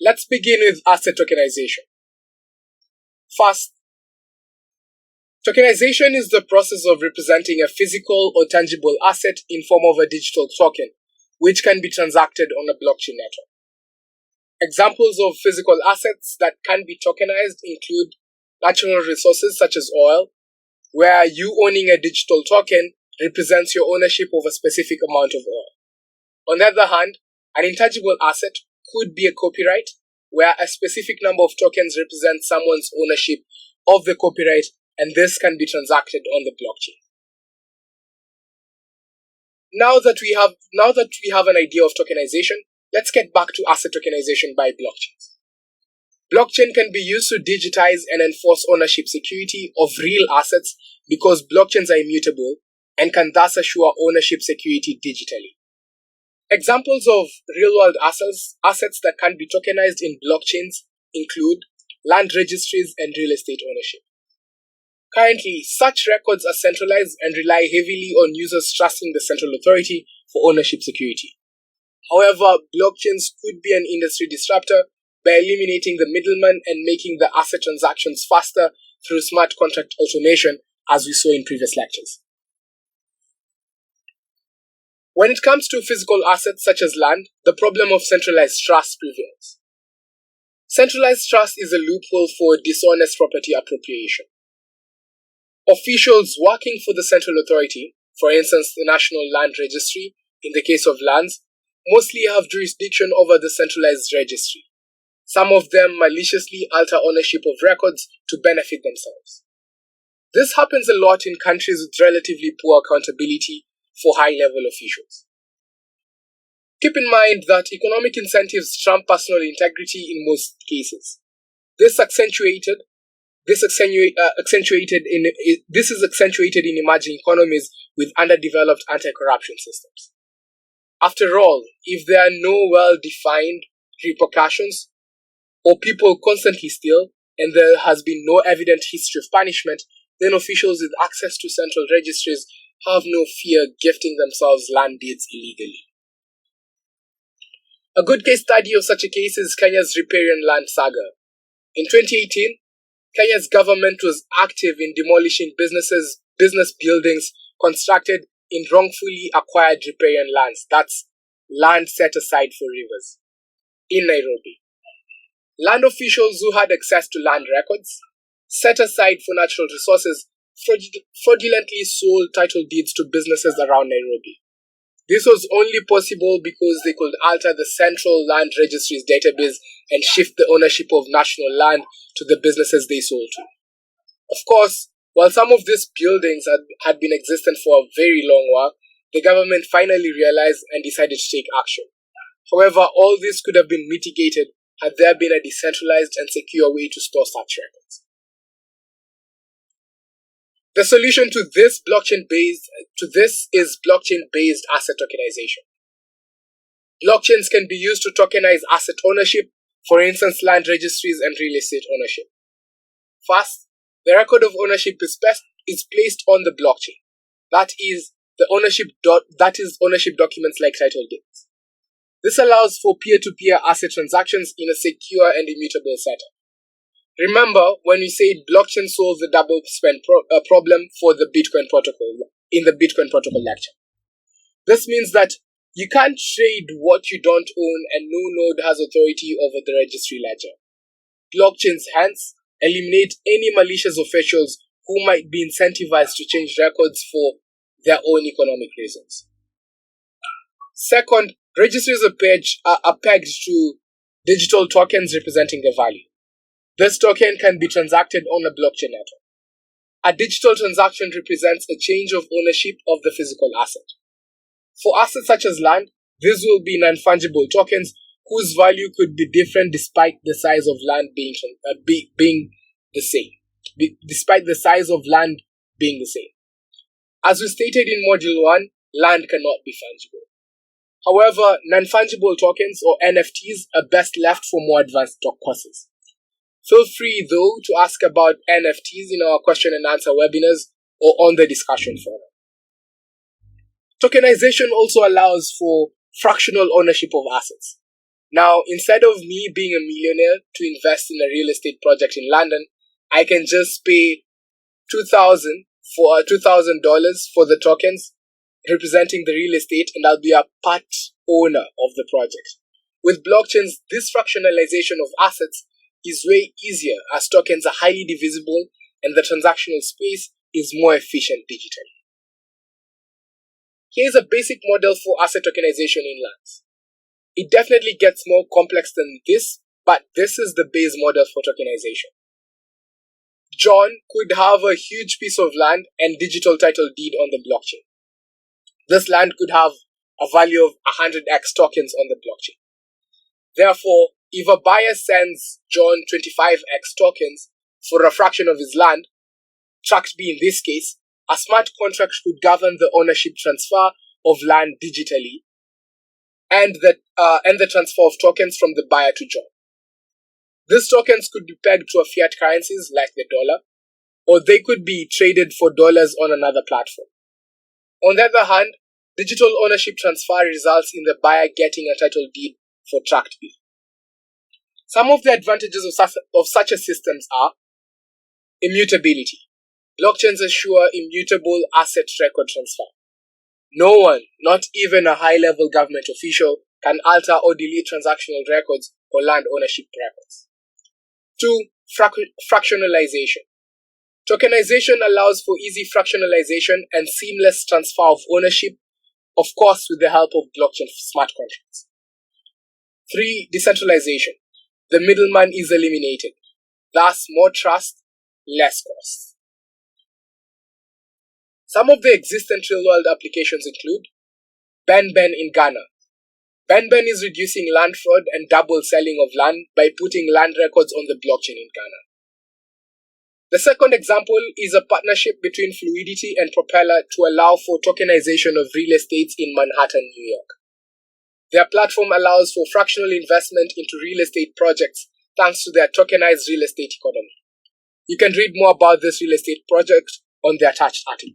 Let's begin with asset tokenization. First, tokenization is the process of representing a physical or tangible asset in form of a digital token, which can be transacted on a blockchain network. Examples of physical assets that can be tokenized include natural resources such as oil, where you owning a digital token represents your ownership of a specific amount of oil. On the other hand, an intangible asset could be a copyright, where a specific number of tokens represent someone's ownership of the copyright, and this can be transacted on the blockchain. Now that we have an idea of tokenization, let's get back to asset tokenization by blockchains. Blockchain can be used to digitize and enforce ownership security of real assets because blockchains are immutable and can thus assure ownership security digitally. Examples of real-world assets that can be tokenized in blockchains include land registries and real estate ownership. Currently, such records are centralized and rely heavily on users trusting the central authority for ownership security. However, blockchains could be an industry disruptor by eliminating the middleman and making the asset transactions faster through smart contract automation, as we saw in previous lectures. When it comes to physical assets such as land, the problem of centralized trust prevails. Centralized trust is a loophole for dishonest property appropriation. Officials working for the central authority, for instance the National Land Registry in the case of lands, mostly have jurisdiction over the centralized registry. Some of them maliciously alter ownership of records to benefit themselves. This happens a lot in countries with relatively poor accountability for high-level officials. Keep in mind that economic incentives trump personal integrity in most cases. This is accentuated in emerging economies with underdeveloped anti-corruption systems. After all, if there are no well-defined repercussions, or people constantly steal, and there has been no evident history of punishment, then officials with access to central registries have no fear gifting themselves land deeds illegally. A good case study of such a case is Kenya's riparian land saga. In 2018, Kenya's government was active in demolishing business buildings constructed in wrongfully acquired riparian lands, that's land set aside for rivers, in Nairobi. Land officials who had access to land records, set aside for natural resources, fraudulently sold title deeds to businesses around Nairobi. This was only possible because they could alter the central land registry's database and shift the ownership of national land to the businesses they sold to. Of course, while some of these buildings had been existent for a very long while, the government finally realized and decided to take action. However, all this could have been mitigated had there been a decentralized and secure way to store such records. The solution to this is blockchain-based asset tokenization. Blockchains can be used to tokenize asset ownership, for instance, land registries and real estate ownership. First, the record of ownership is placed on the blockchain. That is ownership documents like title deeds. This allows for peer-to-peer asset transactions in a secure and immutable setup. Remember when we said blockchain solves the double spend problem for the Bitcoin protocol in the Bitcoin protocol lecture. This means that you can't trade what you don't own and no node has authority over the registry ledger. Blockchains hence eliminate any malicious officials who might be incentivized to change records for their own economic reasons. Second, registries are pegged to digital tokens representing their value. This token can be transacted on a blockchain network. A digital transaction represents a change of ownership of the physical asset. For assets such as land, these will be non-fungible tokens whose value could be different despite the size of land being the same. As we stated in Module 1, land cannot be fungible. However, non-fungible tokens or NFTs are best left for more advanced courses. Feel free, though, to ask about NFTs in our question and answer webinars or on the discussion forum. Tokenization also allows for fractional ownership of assets. Now, instead of me being a millionaire to invest in a real estate project in London, I can just pay $2,000 for the tokens representing the real estate, and I'll be a part owner of the project. With blockchains, this fractionalization of assets is way easier as tokens are highly divisible and the transactional space is more efficient digitally. Here's a basic model for asset tokenization in lands. It definitely gets more complex than this, but this is the base model for tokenization. John could have a huge piece of land and digital title deed on the blockchain. This land could have a value of 100x tokens on the blockchain. Therefore, if a buyer sends John 25x tokens for a fraction of his land, Tract B in this case, a smart contract could govern the ownership transfer of land digitally and the transfer of tokens from the buyer to John. These tokens could be pegged to a fiat currencies like the dollar, or they could be traded for dollars on another platform. On the other hand, digital ownership transfer results in the buyer getting a title deed for Tract B. Some of the advantages of such a systems are immutability. Blockchains assure immutable asset record transfer. No one, not even a high-level government official, can alter or delete transactional records or land ownership records. 2. Fractionalization. Tokenization allows for easy fractionalization and seamless transfer of ownership, of course with the help of blockchain smart contracts. 3. Decentralization. The middleman is eliminated. Thus, more trust, less cost. Some of the existing real-world applications include Ben in Ghana. Ben is reducing land fraud and double selling of land by putting land records on the blockchain in Ghana. The second example is a partnership between Fluidity and Propeller to allow for tokenization of real estates in Manhattan, New York. Their platform allows for fractional investment into real estate projects thanks to their tokenized real estate economy. You can read more about this real estate project on the attached article.